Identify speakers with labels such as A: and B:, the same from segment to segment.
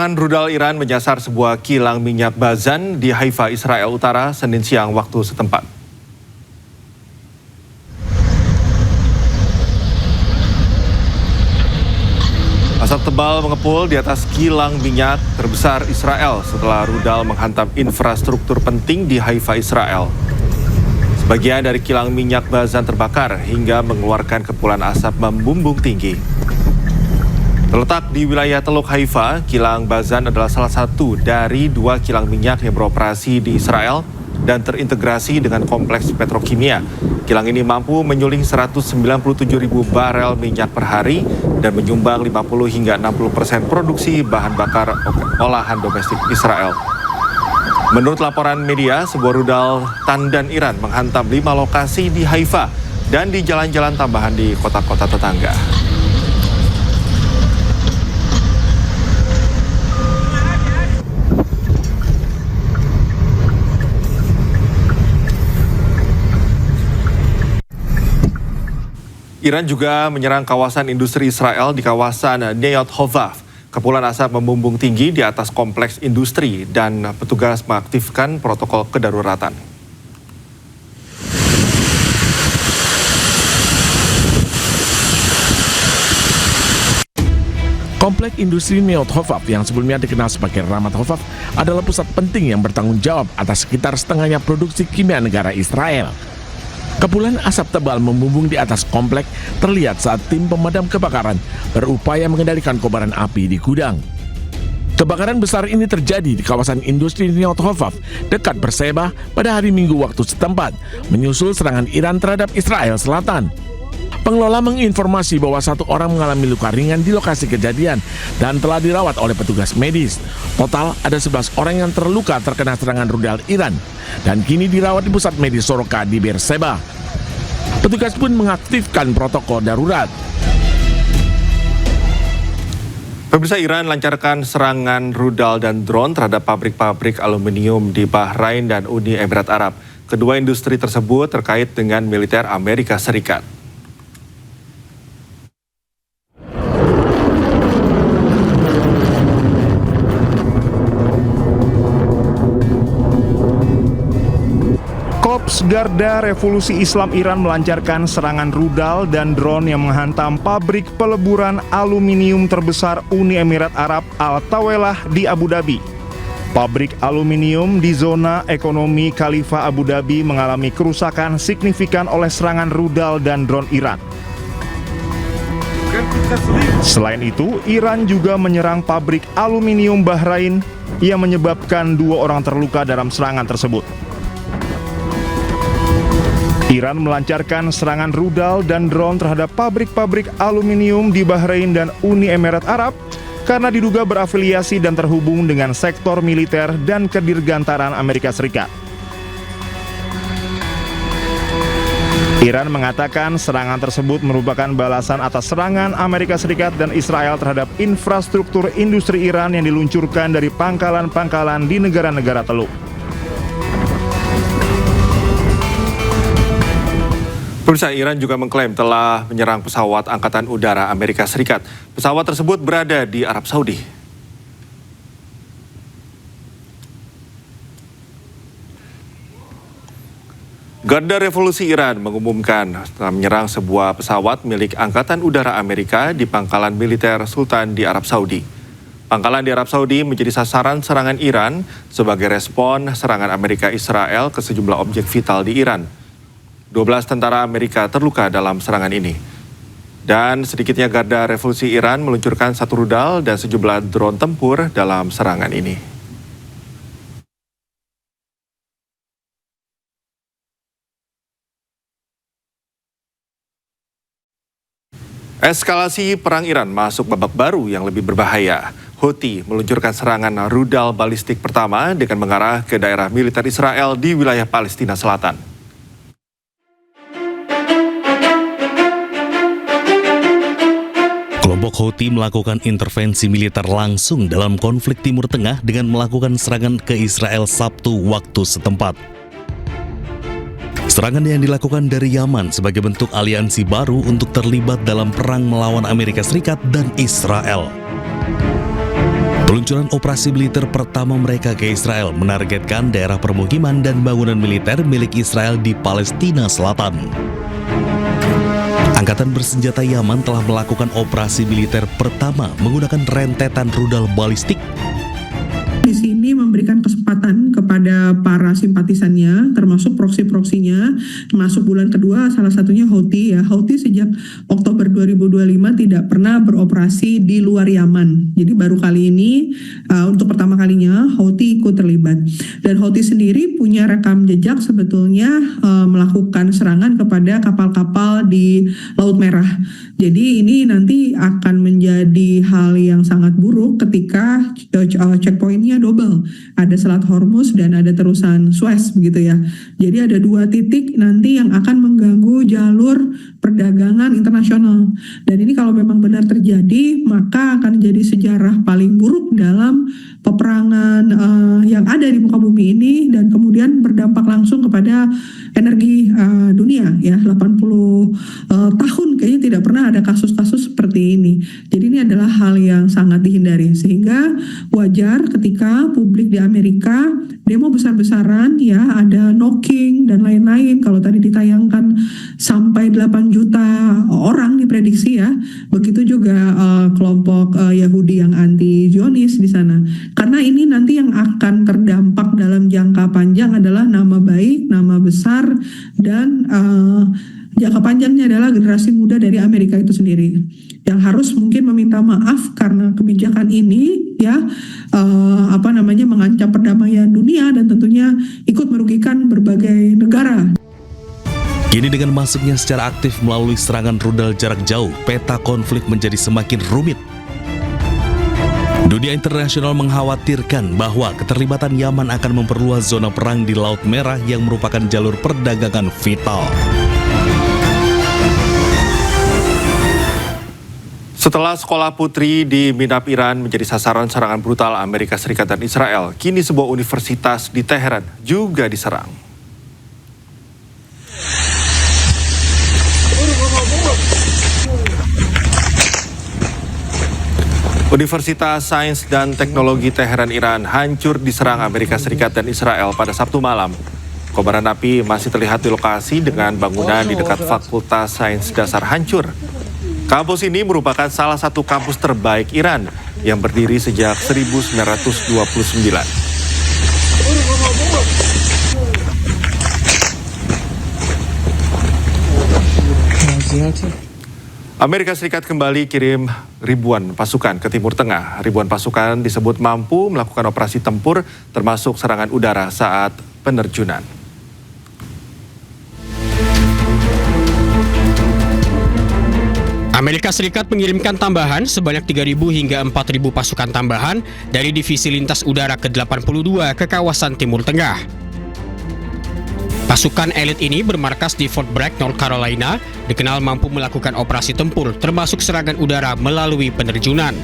A: Serangan rudal Iran menyasar sebuah kilang minyak Bazan di Haifa, Israel Utara, Senin siang waktu setempat. Asap tebal mengepul di atas kilang minyak terbesar Israel setelah rudal menghantam infrastruktur penting di Haifa, Israel. Sebagian dari kilang minyak Bazan terbakar hingga mengeluarkan kepulan asap membumbung tinggi. Terletak di wilayah Teluk Haifa, kilang Bazan adalah salah satu dari 2 kilang minyak yang beroperasi di Israel dan terintegrasi dengan kompleks petrokimia. Kilang ini mampu menyuling 197.000 barel minyak per hari dan menyumbang 50 hingga 60% produksi bahan bakar olahan domestik Israel. Menurut laporan media, sebuah rudal tandan Iran menghantam 5 lokasi di Haifa dan di jalan-jalan tambahan di kota-kota tetangga. Iran juga menyerang kawasan industri Israel di kawasan Neyot Hovav. Kepulan asap membumbung tinggi di atas kompleks industri dan petugas mengaktifkan protokol kedaruratan.
B: Kompleks industri Neyot Hovav yang sebelumnya dikenal sebagai Ramat Hovav adalah pusat penting yang bertanggung jawab atas sekitar setengahnya produksi kimia negara Israel. Kepulan asap tebal membumbung di atas komplek terlihat saat tim pemadam kebakaran berupaya mengendalikan kobaran api di gudang. Kebakaran besar ini terjadi di kawasan industri Neyot Hovav dekat Beersheba pada hari Minggu waktu setempat, menyusul serangan Iran terhadap Israel Selatan. Pengelola menginformasi bahwa 1 orang mengalami luka ringan di lokasi kejadian dan telah dirawat oleh petugas medis. Total ada 11 orang yang terluka terkena serangan rudal Iran dan kini dirawat di pusat medis Soroka di Beersheba. Petugas pun mengaktifkan protokol darurat.
A: Pemirsa, Iran lancarkan serangan rudal dan drone terhadap pabrik-pabrik aluminium di Bahrain dan Uni Emirat Arab. Kedua industri tersebut terkait dengan militer Amerika Serikat.
C: Korps Garda Revolusi Islam Iran melancarkan serangan rudal dan drone yang menghantam pabrik peleburan aluminium terbesar Uni Emirat Arab Al-Tawelah di Abu Dhabi. Pabrik aluminium di zona ekonomi Khalifah Abu Dhabi mengalami kerusakan signifikan oleh serangan rudal dan drone Iran. Selain itu, Iran juga menyerang pabrik aluminium Bahrain yang menyebabkan 2 orang terluka dalam serangan tersebut. Iran melancarkan serangan rudal dan drone terhadap pabrik-pabrik aluminium di Bahrain dan Uni Emirat Arab karena diduga berafiliasi dan terhubung dengan sektor militer dan kedirgantaran Amerika Serikat. Iran mengatakan serangan tersebut merupakan balasan atas serangan Amerika Serikat dan Israel terhadap infrastruktur industri Iran yang diluncurkan dari pangkalan-pangkalan di negara-negara Teluk.
A: Pemirsa, Iran juga mengklaim telah menyerang pesawat Angkatan Udara Amerika Serikat. Pesawat tersebut berada di Arab Saudi. Garda Revolusi Iran mengumumkan telah menyerang sebuah pesawat milik Angkatan Udara Amerika di pangkalan militer Sultan di Arab Saudi. Pangkalan di Arab Saudi menjadi sasaran serangan Iran sebagai respon serangan Amerika Israel ke sejumlah objek vital di Iran. 12 tentara Amerika terluka dalam serangan ini. Dan sedikitnya Garda Revolusi Iran meluncurkan 1 rudal dan sejumlah drone tempur dalam serangan ini. Eskalasi perang Iran masuk babak baru yang lebih berbahaya. Houthi meluncurkan serangan rudal balistik pertama dengan mengarah ke daerah militer Israel di wilayah Palestina Selatan.
D: Kelompok Houthi melakukan intervensi militer langsung dalam konflik Timur Tengah dengan melakukan serangan ke Israel Sabtu waktu setempat. Serangan yang dilakukan dari Yaman sebagai bentuk aliansi baru untuk terlibat dalam perang melawan Amerika Serikat dan Israel. Peluncuran operasi militer pertama mereka ke Israel menargetkan daerah permukiman dan bangunan militer milik Israel di Palestina Selatan. Angkatan bersenjata Yaman telah melakukan operasi militer pertama menggunakan rentetan rudal balistik.
E: Di sini memberikan kesempatan kepada para simpatisannya, termasuk proksi-proksinya, masuk bulan kedua, salah satunya Houthi ya. Houthi sejak Oktober 2025 tidak pernah beroperasi di luar Yaman. Jadi baru kali ini, untuk pertama kalinya, Houthi ikut terlibat. Dan Houthi sendiri punya rekam jejak sebetulnya melakukan serangan kepada kapal-kapal di Laut Merah. Jadi ini nanti akan menjadi hal yang sangat buruk ketika checkpointnya double. Ada Selat Hormuz dan ada terusan Suez begitu ya. Jadi ada 2 titik nanti yang akan mengganggu jalur perdagangan internasional. Dan ini kalau memang benar terjadi, maka akan jadi sejarah paling buruk dalam peperangan yang ada di muka bumi ini dan kemudian berdampak langsung kepada energi dunia ya. 80 tahun kayaknya tidak pernah ada kasus-kasus seperti ini. Jadi ini adalah hal yang sangat dihindari, sehingga wajar ketika publik di Amerika demo besar-besaran ya, ada knocking dan lain-lain. Kalau tadi ditayangkan sampai 8 juta orang diprediksi ya. Begitu juga kelompok Yahudi yang anti Zionis di sana. Karena ini nanti yang akan terdampak dalam jangka panjang adalah nama baik, nama besar, dan jangka panjangnya adalah generasi muda dari Amerika itu sendiri yang harus mungkin meminta maaf karena kebijakan ini ya mengancam perdamaian dunia dan tentunya ikut merugikan berbagai negara.
D: Kini dengan masuknya secara aktif melalui serangan rudal jarak jauh, peta konflik menjadi semakin rumit. Dunia internasional mengkhawatirkan bahwa keterlibatan Yaman akan memperluas zona perang di Laut Merah yang merupakan jalur perdagangan vital.
A: Setelah sekolah putri di Minab, Iran menjadi sasaran serangan brutal Amerika Serikat dan Israel, kini sebuah universitas di Teheran juga diserang. Universitas Sains dan Teknologi Teheran, Iran hancur diserang Amerika Serikat dan Israel pada Sabtu malam. Kobaran api masih terlihat di lokasi dengan bangunan di dekat Fakultas Sains Dasar hancur. Kampus ini merupakan salah satu kampus terbaik Iran yang berdiri sejak 1929. Amerika Serikat kembali kirim ribuan pasukan ke Timur Tengah. Ribuan pasukan disebut mampu melakukan operasi tempur termasuk serangan udara saat penerjunan.
F: Amerika Serikat mengirimkan tambahan sebanyak 3.000 hingga 4.000 pasukan tambahan dari Divisi Lintas Udara ke-82 ke kawasan Timur Tengah. Pasukan elit ini bermarkas di Fort Bragg, North Carolina, dikenal mampu melakukan operasi tempur termasuk serangan udara melalui penerjunan.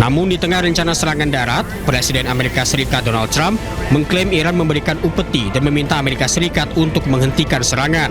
F: Namun di tengah rencana serangan darat, Presiden Amerika Serikat Donald Trump mengklaim Iran memberikan upeti dan meminta Amerika Serikat untuk menghentikan serangan.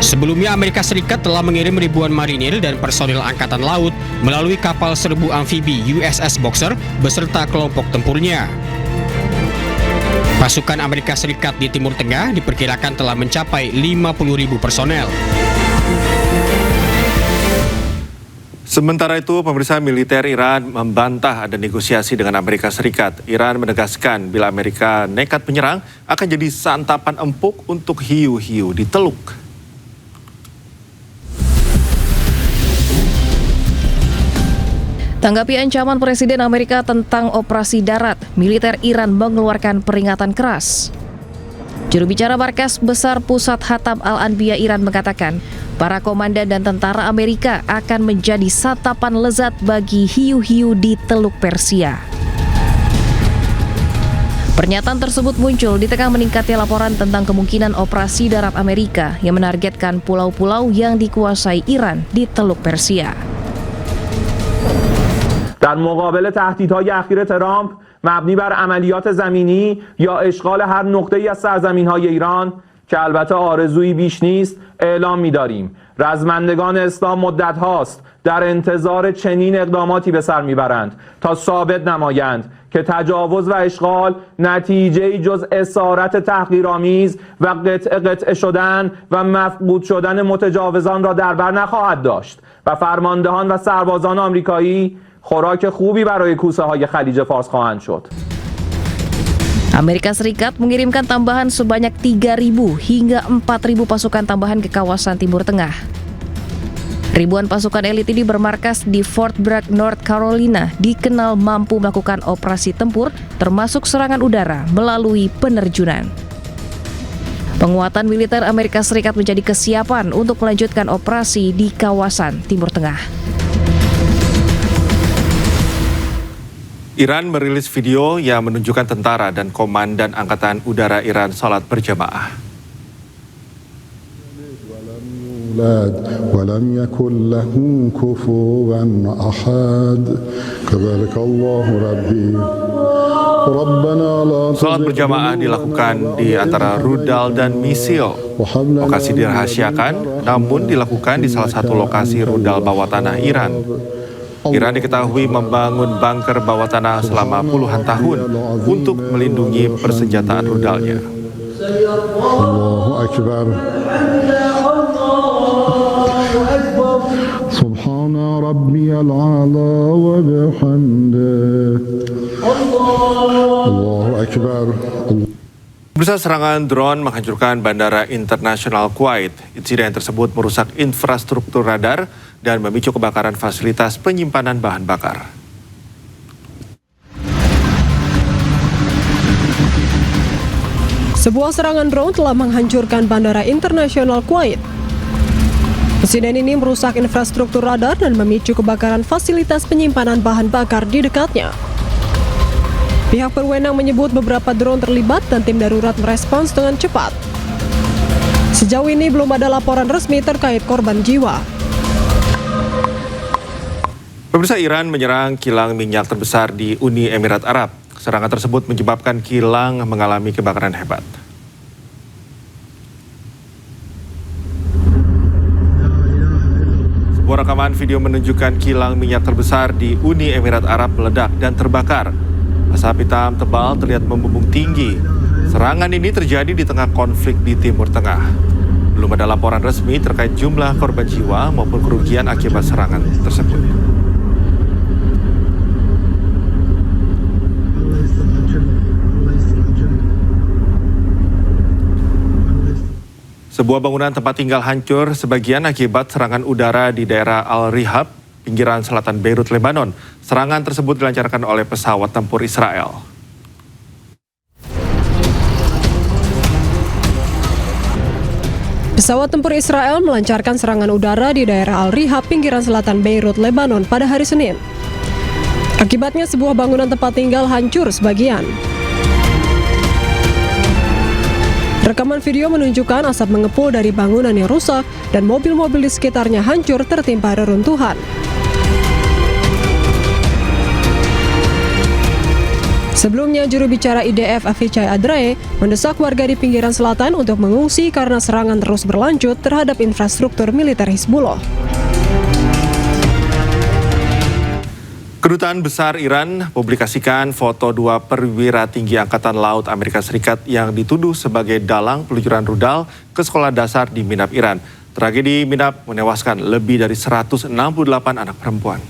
F: Sebelumnya Amerika Serikat telah mengirim ribuan marinir dan personil angkatan laut melalui kapal serbu amfibi USS Boxer beserta kelompok tempurnya. Pasukan Amerika Serikat di Timur Tengah diperkirakan telah mencapai 50.000 personel.
A: Sementara itu, pemerintah militer Iran membantah ada negosiasi dengan Amerika Serikat. Iran menegaskan bila Amerika nekat menyerang akan jadi santapan empuk untuk hiu-hiu di Teluk.
G: Tanggapi ancaman Presiden Amerika tentang operasi darat, militer Iran mengeluarkan peringatan keras. Juru bicara Markas Besar Pusat Hatam Al-Anbiya Iran mengatakan, Para komandan dan tentara Amerika akan menjadi santapan lezat bagi hiu-hiu di Teluk Persia. Pernyataan tersebut muncul di tengah meningkatnya laporan tentang kemungkinan operasi darat Amerika yang menargetkan pulau-pulau yang dikuasai Iran di Teluk Persia.
H: در مقابل تهدیدهای اخیر ترامپ مبنی بر عملیات زمینی یا اشغال هر نقطه‌ای از سرزمین‌های ایران که البته آرزویی بیش نیست اعلام می‌داریم رزمندگان اسلام مدت هاست در انتظار چنین اقداماتی به سر میبرند تا ثابت نمایند که تجاوز و اشغال نتیجه‌ای جز اسارت تحقیرآمیز و قطعه شدن و مفقود شدن متجاوزان را در بر نخواهد داشت و فرماندهان و سربازان آمریکایی خوراک خوبی برای کوسه های خلیج فارس خواهند شد.
G: Amerika Serikat mengirimkan tambahan sebanyak 3.000 hingga 4.000 pasukan tambahan ke kawasan Timur Tengah. Ribuan pasukan elit ini bermarkas di Fort Bragg, North Carolina, dikenal mampu melakukan operasi tempur termasuk serangan udara melalui penerjunan. Penguatan militer Amerika Serikat menjadi kesiapan untuk melanjutkan operasi di kawasan Timur Tengah.
A: Iran merilis video yang menunjukkan tentara dan komandan Angkatan Udara Iran salat berjamaah.
I: ولم يكن له كفوا أحد كذلك الله ربي ربنا لا
A: Salat berjamaah dilakukan di antara rudal dan misil. Lokasi dirahasiakan, namun dilakukan di salah satu lokasi rudal bawah tanah Iran. Iran diketahui membangun bunker bawah tanah selama puluhan tahun untuk melindungi persenjataan rudalnya.
I: Allahu Akbar. Subhana rabbiyal a'la wa bihamdihi. Allahu Akbar.
A: Pemirsa, serangan drone menghancurkan Bandara Internasional Kuwait. Insiden tersebut merusak infrastruktur radar dan memicu kebakaran fasilitas penyimpanan bahan bakar.
J: Sebuah serangan drone telah menghancurkan Bandara Internasional Kuwait. Insiden ini merusak infrastruktur radar dan memicu kebakaran fasilitas penyimpanan bahan bakar di dekatnya. Pihak berwenang menyebut beberapa drone terlibat dan tim darurat merespons dengan cepat. Sejauh ini belum ada laporan resmi terkait korban jiwa.
A: Pemirsa, Iran menyerang kilang minyak terbesar di Uni Emirat Arab. Serangan tersebut menyebabkan kilang mengalami kebakaran hebat. Sebuah rekaman video menunjukkan kilang minyak terbesar di Uni Emirat Arab meledak dan terbakar. Asap hitam tebal terlihat membumbung tinggi. Serangan ini terjadi di tengah konflik di Timur Tengah. Belum ada laporan resmi terkait jumlah korban jiwa maupun kerugian akibat serangan tersebut. Sebuah bangunan tempat tinggal hancur sebagian akibat serangan udara di daerah Al-Rihab, pinggiran selatan Beirut, Lebanon. Serangan tersebut dilancarkan oleh pesawat tempur Israel.
J: Pesawat tempur Israel melancarkan serangan udara di daerah Al-Rihab, pinggiran selatan Beirut, Lebanon pada hari Senin. Akibatnya sebuah bangunan tempat tinggal hancur sebagian. Rekaman video menunjukkan asap mengepul dari bangunan yang rusak dan mobil-mobil di sekitarnya hancur tertimpa reruntuhan. Sebelumnya, juru bicara IDF Avichai Adrae mendesak warga di pinggiran selatan untuk mengungsi karena serangan terus berlanjut terhadap infrastruktur militer Hizbullah.
A: Kedutaan Besar Iran publikasikan foto dua perwira tinggi Angkatan Laut Amerika Serikat yang dituduh sebagai dalang peluncuran rudal ke sekolah dasar di Minab, Iran. Tragedi Minab menewaskan lebih dari 168 anak perempuan.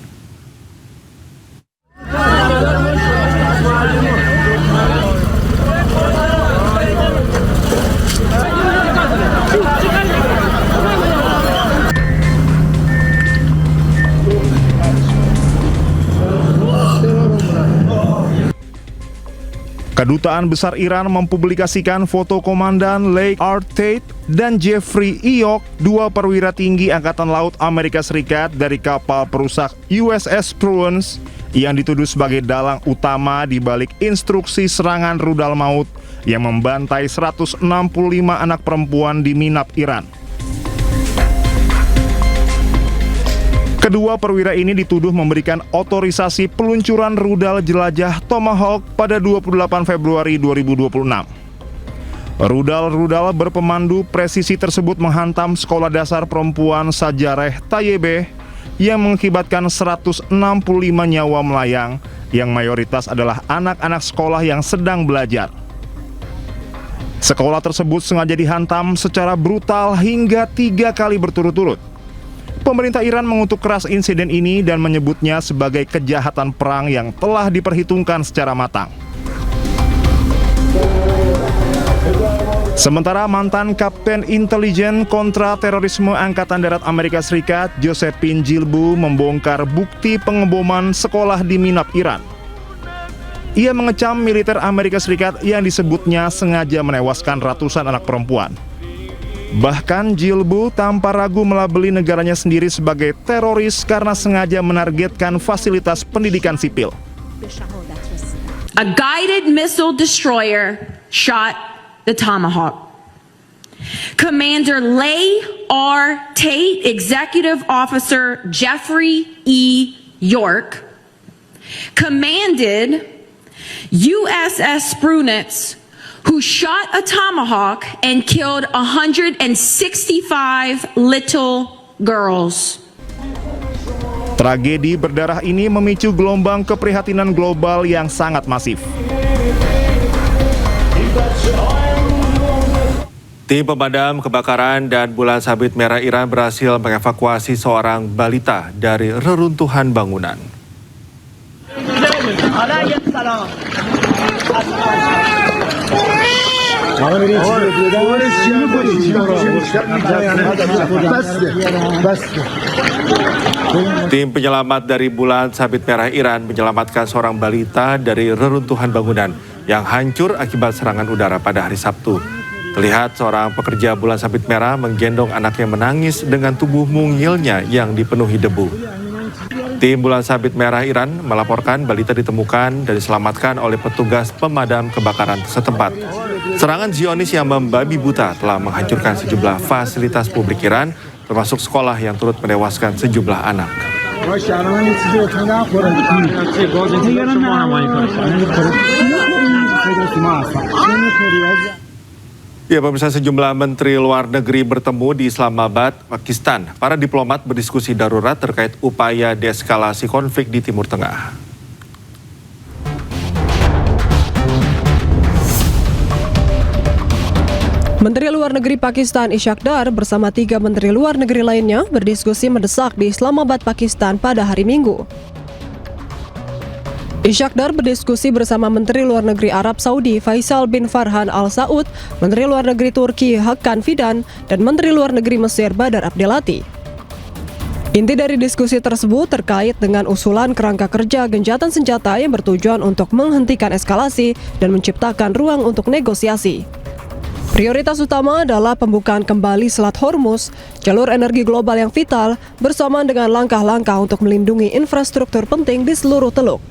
C: Kedutaan Besar Iran mempublikasikan foto Komandan Leigh R. Tate dan Jeffrey Iyok, dua perwira tinggi Angkatan Laut Amerika Serikat dari kapal perusak USS Prudence yang dituduh sebagai dalang utama di balik instruksi serangan rudal maut yang membantai 165 anak perempuan di Minab, Iran. Kedua perwira ini dituduh memberikan otorisasi peluncuran rudal jelajah Tomahawk pada 28 Februari 2026. Rudal-rudal berpemandu presisi tersebut menghantam sekolah dasar perempuan Sajareh Tayyibeh yang mengakibatkan 165 nyawa melayang yang mayoritas adalah anak-anak sekolah yang sedang belajar. Sekolah tersebut sengaja dihantam secara brutal hingga 3 kali berturut-turut. Pemerintah Iran mengutuk keras insiden ini dan menyebutnya sebagai kejahatan perang yang telah diperhitungkan secara matang. Sementara mantan Kapten Intelijen Kontra Terorisme Angkatan Darat Amerika Serikat, Josephine Jilbu, membongkar bukti pengeboman sekolah di Minab, Iran. Ia mengecam militer Amerika Serikat yang disebutnya sengaja menewaskan ratusan anak perempuan. Bahkan Jilbu tanpa ragu melabeli negaranya sendiri sebagai teroris karena sengaja menargetkan fasilitas pendidikan sipil.
K: A guided missile destroyer shot the Tomahawk. Commander Leigh R. Tate, Executive Officer Jeffrey E. York, commanded USS Prudence, who shot a Tomahawk and killed 165 little girls.
C: Tragedi berdarah ini memicu gelombang keprihatinan global yang sangat masif.
A: Tim pemadam kebakaran dan Bulan Sabit Merah Iran berhasil mengevakuasi seorang balita dari reruntuhan bangunan. Tim penyelamat dari Bulan Sabit Merah Iran menyelamatkan seorang balita dari reruntuhan bangunan yang hancur akibat serangan udara pada hari Sabtu. Terlihat seorang pekerja Bulan Sabit Merah menggendong anaknya menangis dengan tubuh mungilnya yang dipenuhi debu. Tim Bulan Sabit Merah Iran melaporkan balita ditemukan dan diselamatkan oleh petugas pemadam kebakaran setempat. Serangan Zionis yang membabi buta telah menghancurkan sejumlah fasilitas publik Iran, termasuk sekolah yang turut menewaskan sejumlah anak. Ya, pemirsa, sejumlah menteri luar negeri bertemu di Islamabad, Pakistan. Para diplomat berdiskusi darurat terkait upaya deeskalasi konflik di Timur Tengah.
J: Menteri Luar Negeri Pakistan Ishaq Dar bersama 3 menteri luar negeri lainnya berdiskusi mendesak di Islamabad, Pakistan pada hari Minggu. Ishaq Dar berdiskusi bersama Menteri Luar Negeri Arab Saudi Faisal bin Farhan Al Saud, Menteri Luar Negeri Turki Hakan Fidan, dan Menteri Luar Negeri Mesir Badar Abdelati. Inti dari diskusi tersebut terkait dengan usulan kerangka kerja gencatan senjata yang bertujuan untuk menghentikan eskalasi dan menciptakan ruang untuk negosiasi. Prioritas utama adalah pembukaan kembali Selat Hormuz, jalur energi global yang vital, bersamaan dengan langkah-langkah untuk melindungi infrastruktur penting di seluruh teluk.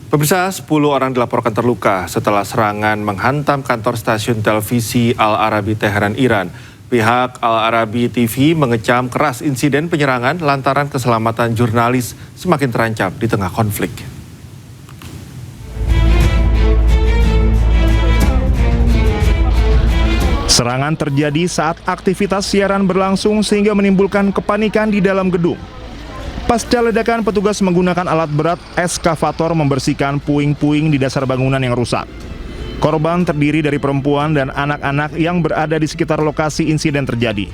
A: Pemirsa, 10 orang dilaporkan terluka setelah serangan menghantam kantor stasiun televisi Al Arabi Teheran, Iran. Pihak Al Arabi TV mengecam keras insiden penyerangan lantaran keselamatan jurnalis semakin terancam di tengah konflik.
C: Serangan terjadi saat aktivitas siaran berlangsung sehingga menimbulkan kepanikan di dalam gedung. Pasca ledakan, petugas menggunakan alat berat eskavator membersihkan puing-puing di dasar bangunan yang rusak. Korban terdiri dari perempuan dan anak-anak yang berada di sekitar lokasi insiden terjadi.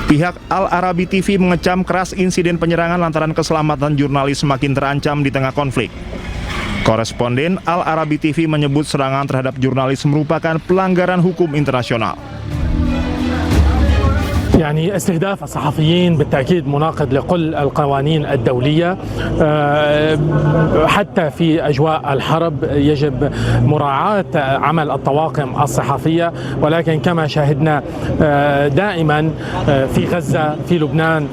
C: Pihak Al Arabi TV mengecam keras insiden penyerangan lantaran keselamatan jurnalis semakin terancam di tengah konflik. Koresponden Al Arabi TV menyebut serangan terhadap jurnalis merupakan pelanggaran hukum internasional.
L: يعني استهداف الصحفيين بالتأكيد مناقض لكل القوانين الدولية حتى في أجواء الحرب يجب مراعاة عمل الطواقم الصحفية ولكن كما شاهدنا دائما في غزة في لبنان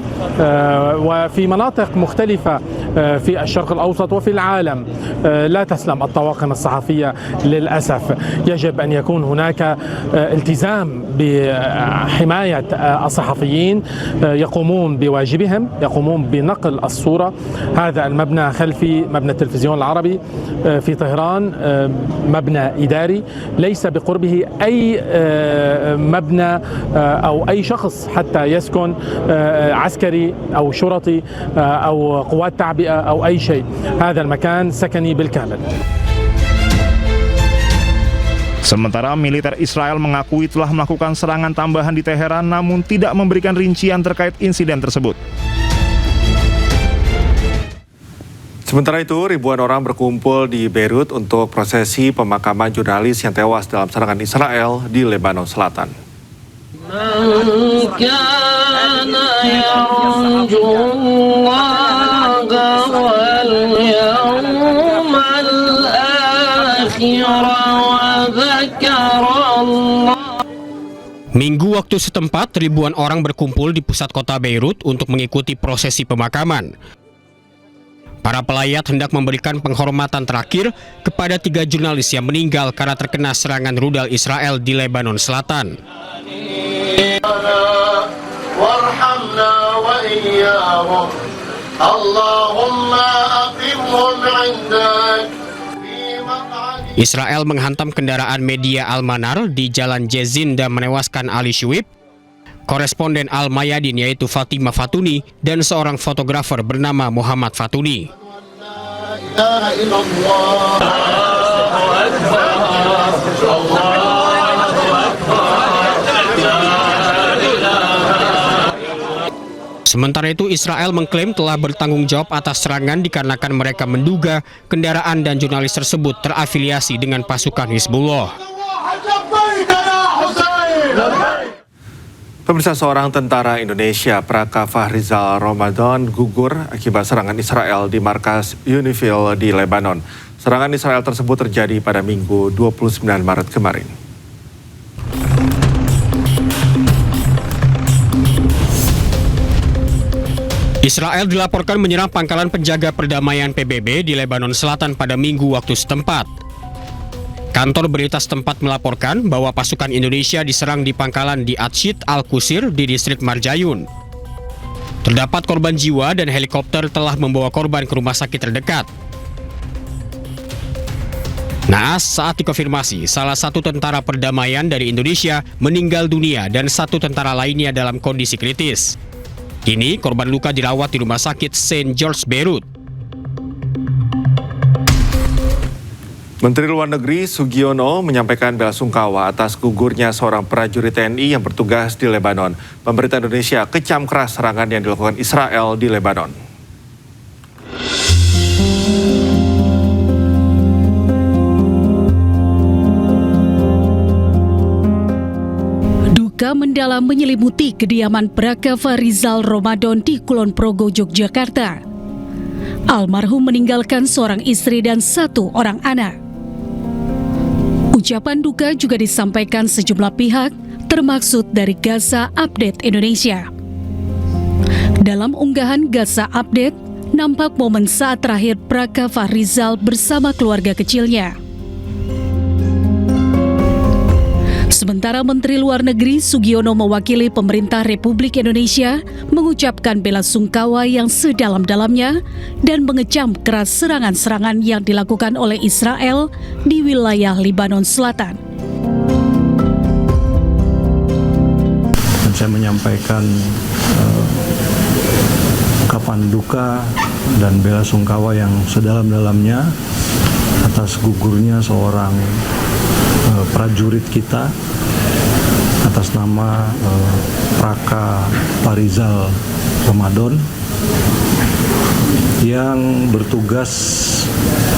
L: وفي مناطق مختلفة في الشرق الأوسط وفي العالم لا تسلم الطواقم الصحفية للأسف. يجب أن يكون هناك التزام بحماية الصحفيين يقومون بواجبهم، يقومون بنقل الصورة. هذا المبنى خلفي مبنى التلفزيون العربي في طهران مبنى إداري ليس بقربه أي مبنى أو أي شخص حتى يسكن عسكري أو شرطي أو قوات تعبئة أو أي شيء. هذا المكان سكني بالكامل.
C: Sementara militer Israel mengakui telah melakukan serangan tambahan di Teheran namun tidak memberikan rincian terkait insiden tersebut.
A: Sementara itu, ribuan orang berkumpul di Beirut untuk prosesi pemakaman jurnalis yang tewas dalam serangan Israel di Lebanon Selatan.
F: Minggu waktu setempat, ribuan orang berkumpul di pusat kota Beirut untuk mengikuti prosesi pemakaman. Para pelayat hendak memberikan penghormatan terakhir kepada 3 jurnalis yang meninggal karena terkena serangan rudal Israel di Lebanon Selatan. Israel menghantam kendaraan media Al-Manar di Jalan Jezin dan menewaskan Ali Shuib, koresponden Al-Mayadin yaitu Fatimah Fatuni, dan seorang fotografer bernama Muhammad Fatuni. Sementara itu, Israel mengklaim telah bertanggung jawab atas serangan dikarenakan mereka menduga kendaraan dan jurnalis tersebut terafiliasi dengan pasukan Hizbullah.
A: Pemirsa, seorang tentara Indonesia, Praka Fahrizal Ramadan, gugur akibat serangan Israel di markas Unifil di Lebanon. Serangan Israel tersebut terjadi pada Minggu 29 Maret kemarin.
F: Israel dilaporkan menyerang pangkalan penjaga perdamaian PBB di Lebanon Selatan pada Minggu waktu setempat. Kantor berita setempat melaporkan bahwa pasukan Indonesia diserang di pangkalan di Atshid Al-Qusir di distrik Marjayun. Terdapat korban jiwa dan helikopter telah membawa korban ke rumah sakit terdekat. Naas, saat dikonfirmasi, salah satu tentara perdamaian dari Indonesia meninggal dunia dan 1 tentara lainnya dalam kondisi kritis. Kini korban luka dirawat di rumah sakit St. George Beirut.
A: Menteri Luar Negeri Sugiono menyampaikan bela sungkawa atas gugurnya seorang prajurit TNI yang bertugas di Lebanon. Pemerintah Indonesia kecam keras serangan yang dilakukan Israel di Lebanon.
M: Duka mendalam menyelimuti kediaman Praka Fahrizal Ramadan di Kulon Progo, Yogyakarta. Almarhum meninggalkan seorang istri dan 1 orang anak. Ucapan duka juga disampaikan sejumlah pihak, termaksud dari Gaza Update Indonesia. Dalam unggahan Gaza Update, nampak momen saat terakhir Praka Fahrizal bersama keluarga kecilnya. Sementara Menteri Luar Negeri Sugiono mewakili pemerintah Republik Indonesia mengucapkan bela sungkawa yang sedalam-dalamnya dan mengecam keras serangan-serangan yang dilakukan oleh Israel di wilayah Lebanon Selatan.
N: Dan saya menyampaikan ungkapan duka dan bela sungkawa yang sedalam-dalamnya atas gugurnya seorang prajurit kita atas nama Praka Fahrizal Ramadan yang bertugas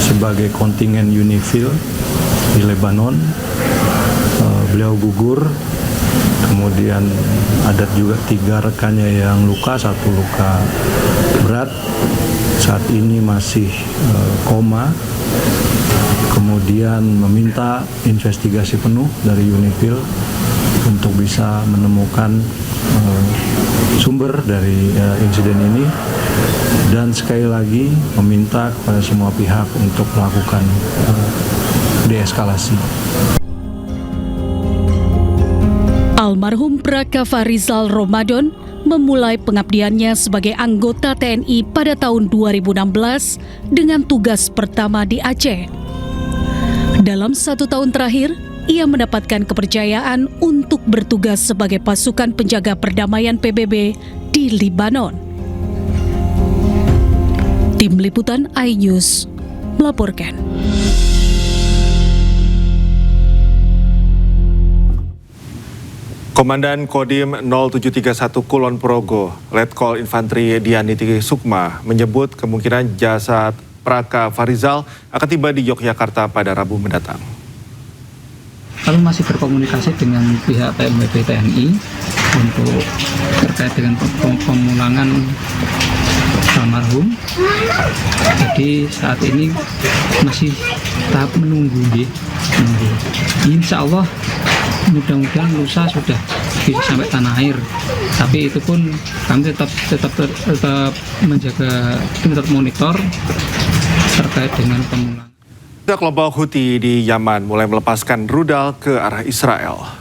N: sebagai kontingen Unifil di Lebanon. Beliau gugur Kemudian ada juga 3 rekannya yang luka, 1 luka berat, saat ini masih koma. Kemudian meminta investigasi penuh dari Unifil untuk bisa menemukan sumber dari insiden ini, dan sekali lagi meminta kepada semua pihak untuk melakukan deeskalasi.
M: Almarhum Praka Farizal Ramadan memulai pengabdiannya sebagai anggota TNI pada tahun 2016 dengan tugas pertama di Aceh. Dalam 1 tahun terakhir, ia mendapatkan kepercayaan untuk bertugas sebagai pasukan penjaga perdamaian PBB di Libanon. Tim Liputan iNews melaporkan.
A: Komandan Kodim 0731 Kulon Progo, Letkol Infantri Dianiti Sukma, menyebut kemungkinan jasad Praka Farizal akan tiba di Yogyakarta pada Rabu mendatang.
O: Kami masih berkomunikasi dengan pihak PMWB TNI untuk terkait dengan pemulangan almarhum. Jadi saat ini masih tahap menunggu. Insya Allah mudah-mudahan lusa sudah bisa sampai tanah air. Tapi itu pun kami tetap menjaga, tetap monitor terkait dengan pemulangan.
A: Kelompok Houthi di Yaman mulai melepaskan rudal ke arah Israel.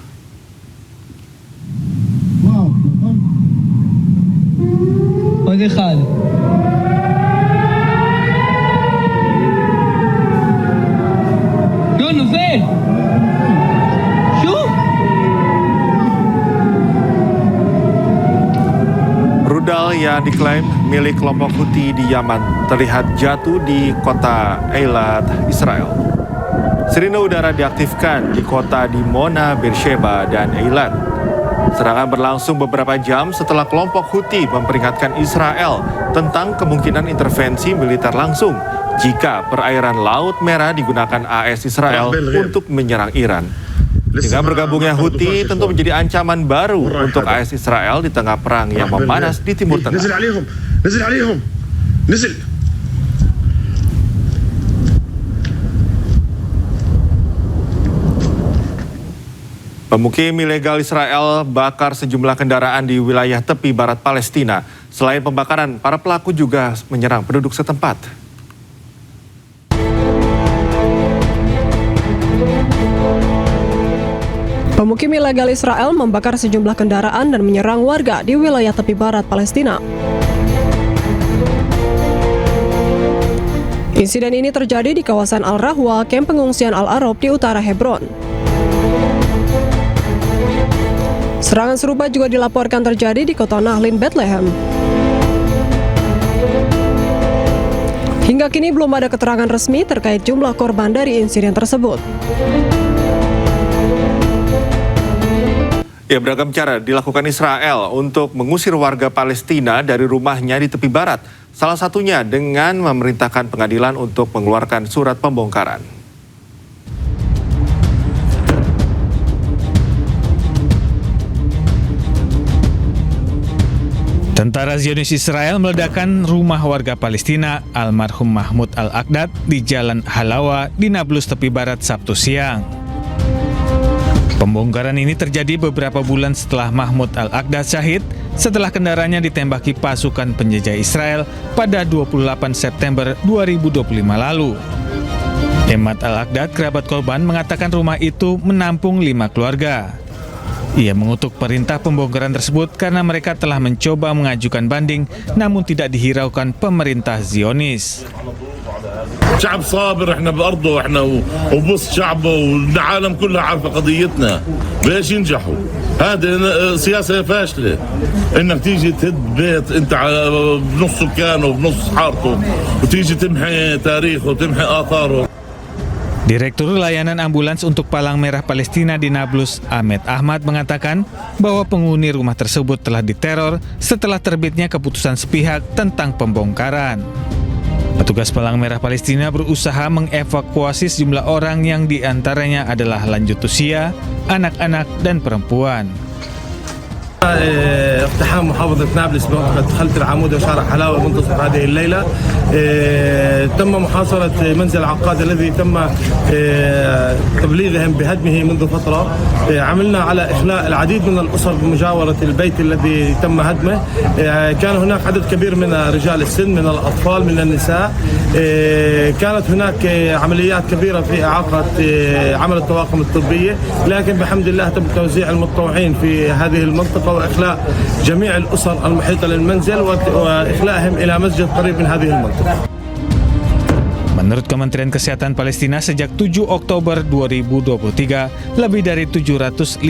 A: Rudal yang diklaim milik kelompok Houthi di Yaman terlihat jatuh di kota Eilat, Israel. Sirine udara diaktifkan di kota Dimona, Beersheba, dan Eilat. Serangan berlangsung beberapa jam setelah kelompok Houthi memperingatkan Israel tentang kemungkinan intervensi militer langsung jika perairan Laut Merah digunakan AS Israel untuk menyerang Iran. Dengan bergabungnya Houthi tentu menjadi ancaman baru untuk AS Israel di tengah perang yang memanas di Timur Tengah. Pemukim ilegal Israel bakar sejumlah kendaraan di wilayah tepi barat Palestina. Selain pembakaran, para pelaku juga menyerang penduduk setempat.
J: Pemukim ilegal Israel membakar sejumlah kendaraan dan menyerang warga di wilayah tepi barat Palestina. Insiden ini terjadi di kawasan Al-Rahwa, kamp pengungsian Al-Arab di utara Hebron. Serangan serupa juga dilaporkan terjadi di kota Nahlin, Bethlehem. Hingga kini belum ada keterangan resmi terkait jumlah korban dari insiden tersebut.
A: Ya, beragam cara dilakukan Israel untuk mengusir warga Palestina dari rumahnya di tepi barat. Salah satunya dengan memerintahkan pengadilan untuk mengeluarkan surat pembongkaran.
P: Tentara Zionis Israel meledakkan rumah warga Palestina almarhum Mahmud Al-Aqdad di Jalan Halawa di Nablus tepi barat Sabtu siang. Pembongkaran ini terjadi beberapa bulan setelah Mahmud Al-Aqdad syahid setelah kendaraannya ditembaki pasukan penjajah Israel pada 28 September 2025 lalu. Emad Al-Aqdad, kerabat korban, mengatakan rumah itu menampung 5 keluarga. Ia mengutuk perintah pembongkaran tersebut karena mereka telah mencoba mengajukan banding namun tidak dihiraukan pemerintah Zionis.
Q: شعب صابر احنا بأرضه احنا وبص شعبه والعالم كلها عارفه قضيتنا باش ينجحوا هذه سياسه فاشله انك تيجي تهد بيت انت بنص سكانه وبنص حارته وتيجي تمحي تاريخه وتمحي آثاره.
P: Direktur Layanan Ambulans untuk Palang Merah Palestina di Nablus, Ahmed Ahmad, mengatakan bahwa penghuni rumah tersebut telah diteror setelah terbitnya keputusan sepihak tentang pembongkaran. Petugas Palang Merah Palestina berusaha mengevakuasi sejumlah orang yang diantaranya adalah lanjut usia, anak-anak, dan perempuan.
R: اقتحام محافظة نابلس بمنطقة خلة العمود وشارع حلاوة منتصف هذه الليلة. تم محاصرة منزل عقاد الذي تم تبليغهم بهدمه منذ فترة. عملنا على إخلاء العديد من الأسر بمجاورة البيت الذي تم هدمه. كان هناك عدد كبير من رجال السن، من الأطفال، من النساء. كانت هناك عمليات كبيرة في إعاقة عمل الطواقم الطبية، لكن بحمد الله تم توزيع المتطوعين في هذه المنطقة وإخلاء جميع الأسر المحيطة للمنزل وإخلاءهم إلى مسجد قريب من هذه المنطقة.
P: Menurut Kementerian Kesehatan Palestina, sejak 7 Oktober 2023, lebih dari 759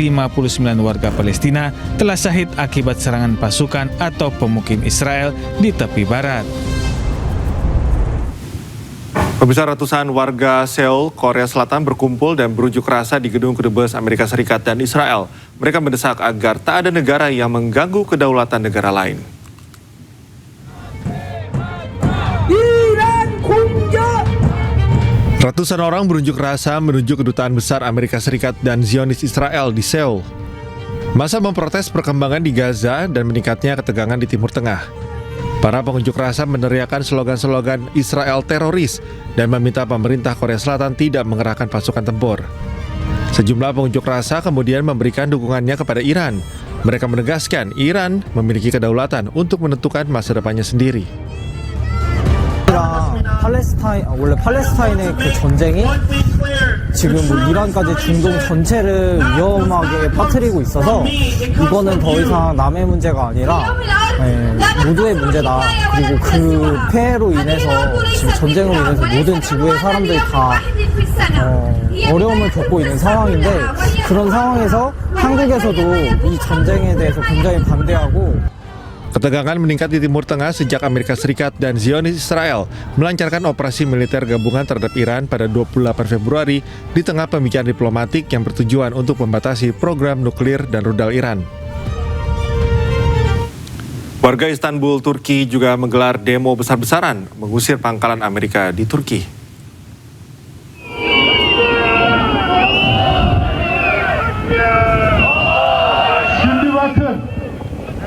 P: warga Palestina telah syahid akibat serangan pasukan atau pemukim Israel di tepi barat.
A: Pemirsa, ratusan warga Seoul, Korea Selatan berkumpul dan berunjuk rasa di gedung kedubes Amerika Serikat dan Israel. Mereka mendesak agar tak ada negara yang mengganggu kedaulatan negara lain. Ratusan orang berunjuk rasa menuju kedutaan besar Amerika Serikat dan Zionis Israel di Seoul. Massa memprotes perkembangan di Gaza dan meningkatnya ketegangan di Timur Tengah. Para pengunjuk rasa meneriakkan slogan-slogan Israel teroris dan meminta pemerintah Korea Selatan tidak mengerahkan pasukan tempur. Sejumlah pengunjuk rasa kemudian memberikan dukungannya kepada Iran. Mereka menegaskan Iran memiliki kedaulatan untuk menentukan masa depannya sendiri.
S: 원래 팔레스타인의 그 전쟁이 지금 뭐 이란까지 중동 전체를 위험하게 빠뜨리고 있어서 이거는 더 이상 남의 문제가 아니라 모두의 문제다. 그리고 그 폐해로 인해서 지금 전쟁으로 인해서 모든 지구의 사람들이 다 어려움을 겪고 있는 상황인데 그런 상황에서 한국에서도 이 전쟁에 대해서 굉장히 반대하고.
A: Ketegangan meningkat di Timur Tengah sejak Amerika Serikat dan Zionis Israel melancarkan operasi militer gabungan terhadap Iran pada 28 Februari di tengah pembicaraan diplomatik yang bertujuan untuk membatasi program nuklir dan rudal Iran. Warga Istanbul, Turki juga menggelar demo besar-besaran mengusir pangkalan Amerika di Turki.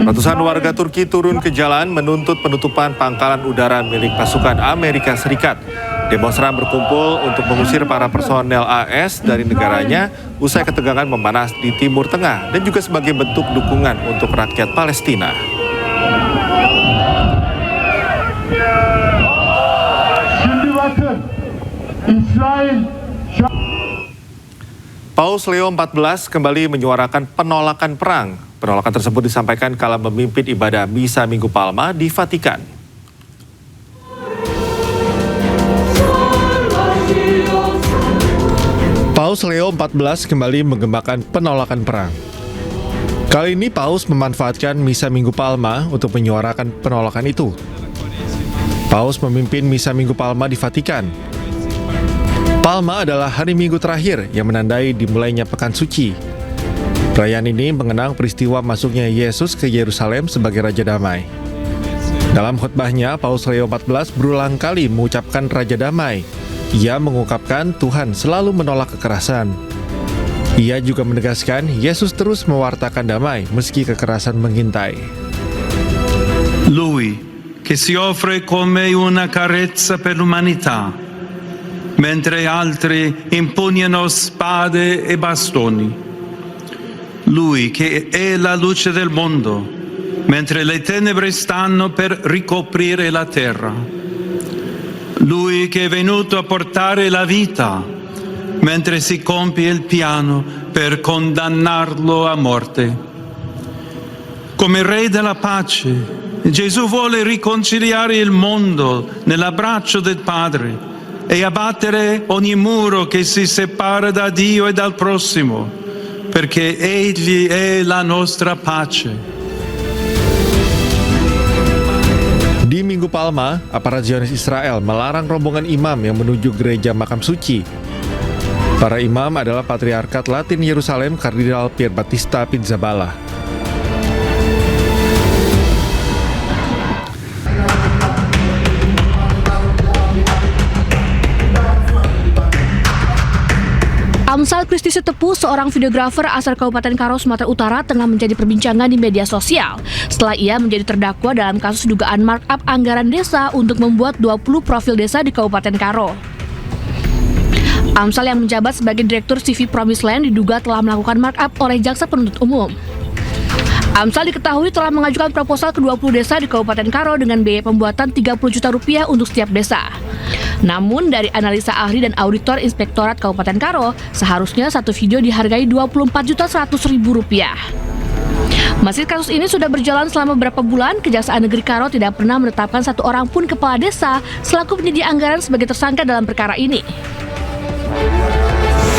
A: Ratusan warga Turki turun ke jalan menuntut penutupan pangkalan udara milik pasukan Amerika Serikat. Demonstran berkumpul untuk mengusir para personel AS dari negaranya usai ketegangan memanas di Timur Tengah dan juga sebagai bentuk dukungan untuk rakyat Palestina. Paus Leo XIV kembali menyuarakan penolakan perang. Penolakan tersebut disampaikan kala memimpin ibadah Misa Minggu Palma di Vatikan. Paus Leo XIV kembali menggemakan penolakan perang. Kali ini Paus memanfaatkan Misa Minggu Palma untuk menyuarakan penolakan itu. Paus memimpin Misa Minggu Palma di Vatikan. Palma adalah hari Minggu terakhir yang menandai dimulainya Pekan Suci. Perayaan ini mengenang peristiwa masuknya Yesus ke Yerusalem sebagai Raja Damai. Dalam khotbahnya, Paus Leo XIV berulang kali mengucapkan Raja Damai. Ia mengungkapkan Tuhan selalu menolak kekerasan. Ia juga menegaskan Yesus terus mewartakan damai meski kekerasan mengintai.
T: Lui, che si offre come una carezza per l'umanità, mentre altri impugnano spade e bastoni. Lui che è la luce del mondo, mentre le tenebre stanno per ricoprire la terra. Lui che è venuto a portare la vita, mentre si compie il piano per condannarlo a morte. Come Re della pace, Gesù vuole riconciliare il mondo nell'abbraccio del Padre e abbattere ogni muro che si separa da Dio e dal prossimo. Perché Egli è la nostra pace.
A: Di Minggu Palma, aparat Zionis Israel melarang rombongan imam yang menuju gereja makam suci. Para imam adalah Patriarkat Latin Yerusalem Kardinal Pierbattista Pizzaballa.
U: Amsal Kristi Sitepu, seorang videografer asal Kabupaten Karo, Sumatera Utara, tengah menjadi perbincangan di media sosial setelah ia menjadi terdakwa dalam kasus dugaan markup anggaran desa untuk membuat 20 profil desa di Kabupaten Karo. Amsal yang menjabat sebagai Direktur CV Promised Land diduga telah melakukan markup oleh Jaksa Penuntut Umum. Amsal diketahui telah mengajukan proposal ke 20 desa di Kabupaten Karo dengan biaya pembuatan 30 juta rupiah untuk setiap desa. Namun dari analisa ahli dan auditor Inspektorat Kabupaten Karo, seharusnya satu video dihargai 24.100.000 rupiah. Meski kasus ini sudah berjalan selama beberapa bulan, Kejaksaan Negeri Karo tidak pernah menetapkan satu orang pun kepala desa selaku penyedia anggaran sebagai tersangka dalam perkara ini.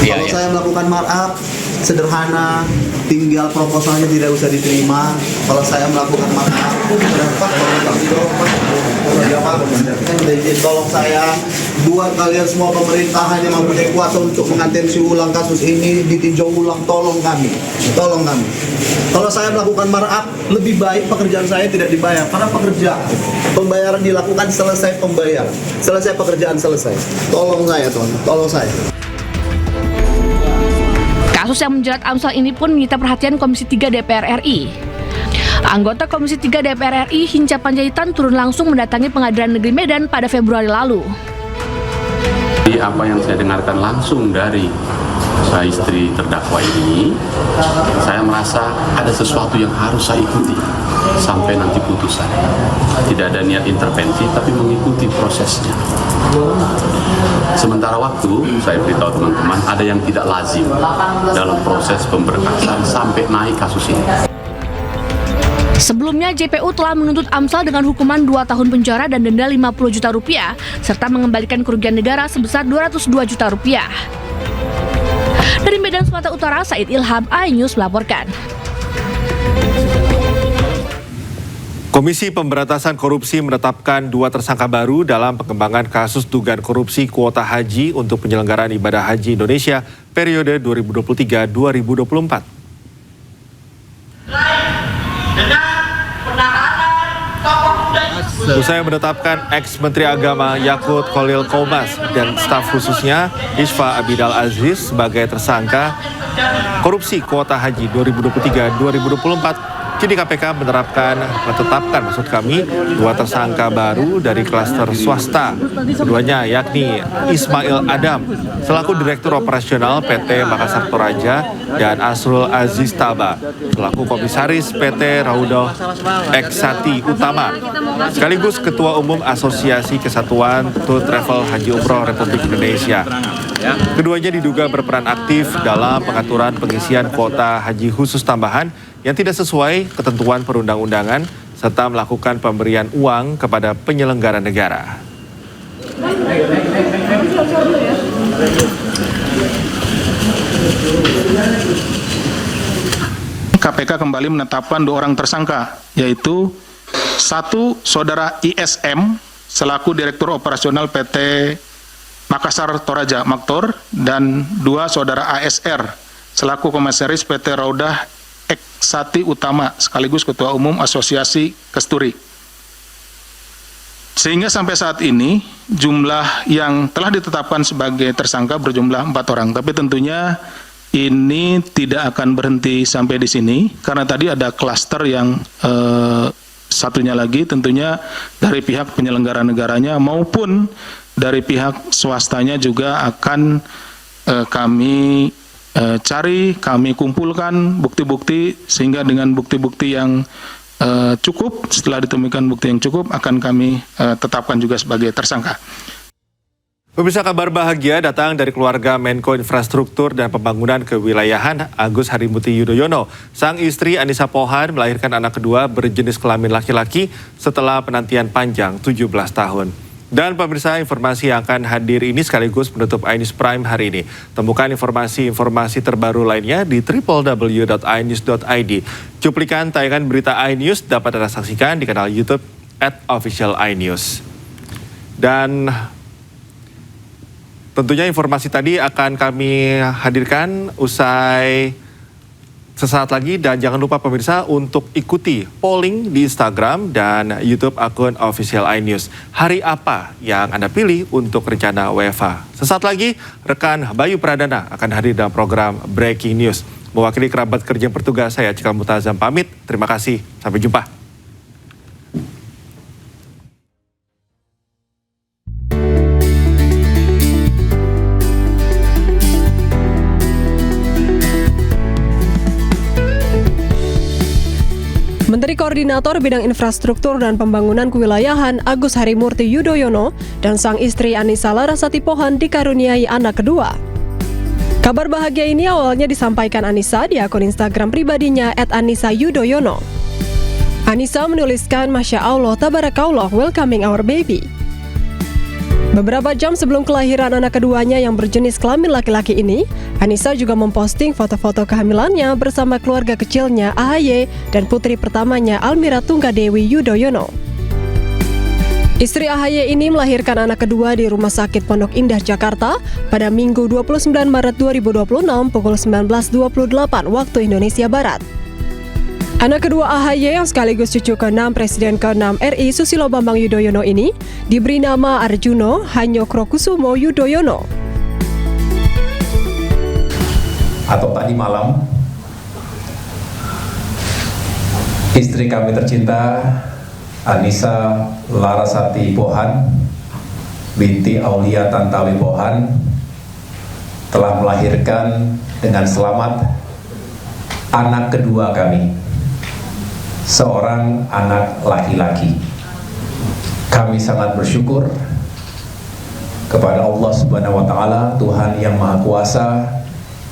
V: Kalau saya melakukan markup sederhana, tinggal proposalnya tidak usah diterima. Kalau saya melakukan markup, tolong saya buat kalian semua pemerintahan yang mempunyai kuasa untuk mengatensi ulang kasus ini, ditinjau ulang, tolong kami. Kalau saya melakukan markup, lebih baik pekerjaan saya tidak dibayar karena pembayaran dilakukan selesai pembayar, selesai pekerjaan selesai. Tolong saya, tolong saya.
U: Kasus yang menjerat Amsal ini pun menyita perhatian Komisi 3 DPR RI. Anggota Komisi 3 DPR RI Hinca Panjaitan turun langsung mendatangi Pengadilan Negeri Medan pada Februari lalu.
W: Apa yang saya dengarkan langsung dari saya istri terdakwa ini, saya merasa ada sesuatu yang harus saya ikuti sampai nanti putusan. Tidak ada niat intervensi, tapi mengikuti prosesnya. Sementara waktu, saya beritahu teman-teman, ada yang tidak lazim dalam proses pemberkasan sampai naik kasus ini.
U: Sebelumnya, JPU telah menuntut Amsal dengan hukuman 2 tahun penjara dan denda 50 juta rupiah, serta mengembalikan kerugian negara sebesar 202 juta rupiah. Dari Medan, Sumatera Utara, Said Ilham, iNews melaporkan.
A: Komisi Pemberantasan Korupsi menetapkan 2 tersangka baru dalam pengembangan kasus dugaan korupsi kuota haji untuk penyelenggaraan ibadah haji Indonesia periode 2023-2024. Usai menetapkan ex-Menteri Agama Yakut Khalil Qomas dan staf khususnya Isfa Abidal Aziz sebagai tersangka korupsi kuota haji 2023-2024, kini KPK menetapkan 2 tersangka baru dari klaster swasta. Keduanya yakni Ismail Adam selaku Direktur Operasional PT Makassar Toraja dan Asrul Aziz Taba selaku Komisaris PT Raudoh Eksati Utama sekaligus Ketua Umum Asosiasi Kesatuan Tour Travel Haji Umroh Republik Indonesia. Keduanya diduga berperan aktif dalam pengaturan pengisian kuota haji khusus tambahan yang tidak sesuai ketentuan perundang-undangan serta melakukan pemberian uang kepada penyelenggara negara.
X: KPK kembali menetapkan 2 orang tersangka, yaitu 1 saudara ISM selaku Direktur Operasional PT Makassar Toraja Maktor dan 2 saudara ASR selaku Komisaris PT Raudah Eksati Utama sekaligus Ketua Umum Asosiasi Kesturi. Sehingga sampai saat ini jumlah yang telah ditetapkan sebagai tersangka berjumlah 4 orang. Tapi tentunya ini tidak akan berhenti sampai di sini karena tadi ada klaster yang satunya lagi tentunya dari pihak penyelenggara negaranya maupun dari pihak swastanya juga akan kami cari, kami kumpulkan bukti-bukti sehingga dengan bukti-bukti yang cukup, setelah ditemukan bukti yang cukup akan kami tetapkan juga sebagai tersangka.
A: Pemirsa, kabar bahagia datang dari keluarga Menko Infrastruktur dan Pembangunan Kewilayahan Agus Harimurti Yudhoyono. Sang istri Anissa Pohan melahirkan anak kedua berjenis kelamin laki-laki setelah penantian panjang 17 tahun. Dan pemirsa, informasi yang akan hadir ini sekaligus menutup iNews Prime hari ini. Temukan informasi-informasi terbaru lainnya di www.inews.id. Cuplikan tayangan berita iNews dapat Anda saksikan di kanal YouTube @officialinews. Dan tentunya informasi tadi akan kami hadirkan usai sesaat lagi, dan jangan lupa pemirsa untuk ikuti polling di Instagram dan YouTube akun official iNews. Hari apa yang Anda pilih untuk rencana WFH? Sesaat lagi, rekan Bayu Pradana akan hadir dalam program Breaking News. Mewakili kerabat kerja bertugas, saya Cikal Mutazam pamit. Terima kasih, sampai jumpa.
J: Menteri Koordinator Bidang Infrastruktur dan Pembangunan Kewilayahan Agus Harimurti Yudhoyono dan sang istri Anissa Larasati Pohan dikaruniai anak kedua. Kabar bahagia ini awalnya disampaikan Anissa di akun Instagram pribadinya @AnissaYudhoyono. Anissa menuliskan, "Masya Allah, tabarakallah, welcoming our baby." Beberapa jam sebelum kelahiran anak keduanya yang berjenis kelamin laki-laki ini, Anissa juga memposting foto-foto kehamilannya bersama keluarga kecilnya AHY dan putri pertamanya Almira Tunggadewi Yudhoyono. Istri AHY ini melahirkan anak kedua di Rumah Sakit Pondok Indah, Jakarta pada Minggu 29 Maret 2026 pukul 19.28 waktu Indonesia Barat. Anak kedua AHY yang sekaligus cucu ke-6 Presiden ke-6 RI Susilo Bambang Yudhoyono ini diberi nama Arjuno Hanyokrokusumo Yudhoyono.
B: Atau tadi malam, istri kami tercinta Anissa Larasati Pohan binti Aulia Tantawi Pohan telah melahirkan dengan selamat anak kedua kami, seorang anak laki-laki. Kami sangat bersyukur kepada Allah Subhanahu wa Ta'ala, Tuhan yang Maha Kuasa,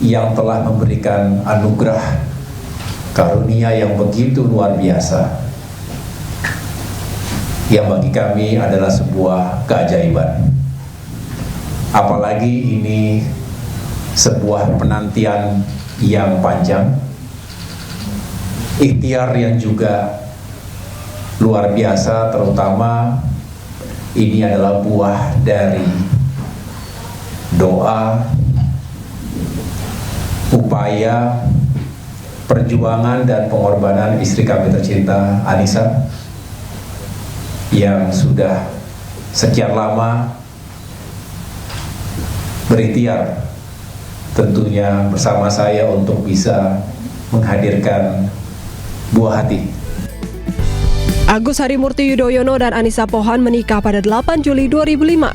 B: yang telah memberikan anugerah karunia yang begitu luar biasa, yang bagi kami adalah sebuah keajaiban. Apalagi ini sebuah penantian yang panjang, ikhtiar yang juga luar biasa, terutama ini adalah buah dari doa, upaya, perjuangan dan pengorbanan istri kami tercinta Anissa yang sudah sekian lama berikhtiar tentunya bersama saya untuk bisa menghadirkan buah hati.
J: Agus Harimurti Yudhoyono dan Anissa Pohan menikah pada 8 Juli 2005.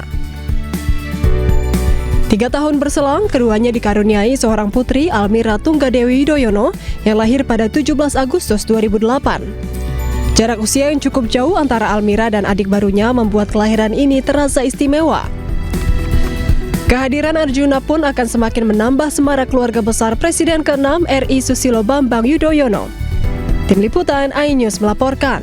J: 3 tahun berselang, keduanya dikaruniai seorang putri, Almira Tunggadewi Yudhoyono, yang lahir pada 17 Agustus 2008. Jarak usia yang cukup jauh antara Almira dan adik barunya membuat kelahiran ini terasa istimewa. Kehadiran Arjuna pun akan semakin menambah semarak keluarga besar Presiden ke-6 RI Susilo Bambang Yudhoyono. Tim Liputan iNews melaporkan.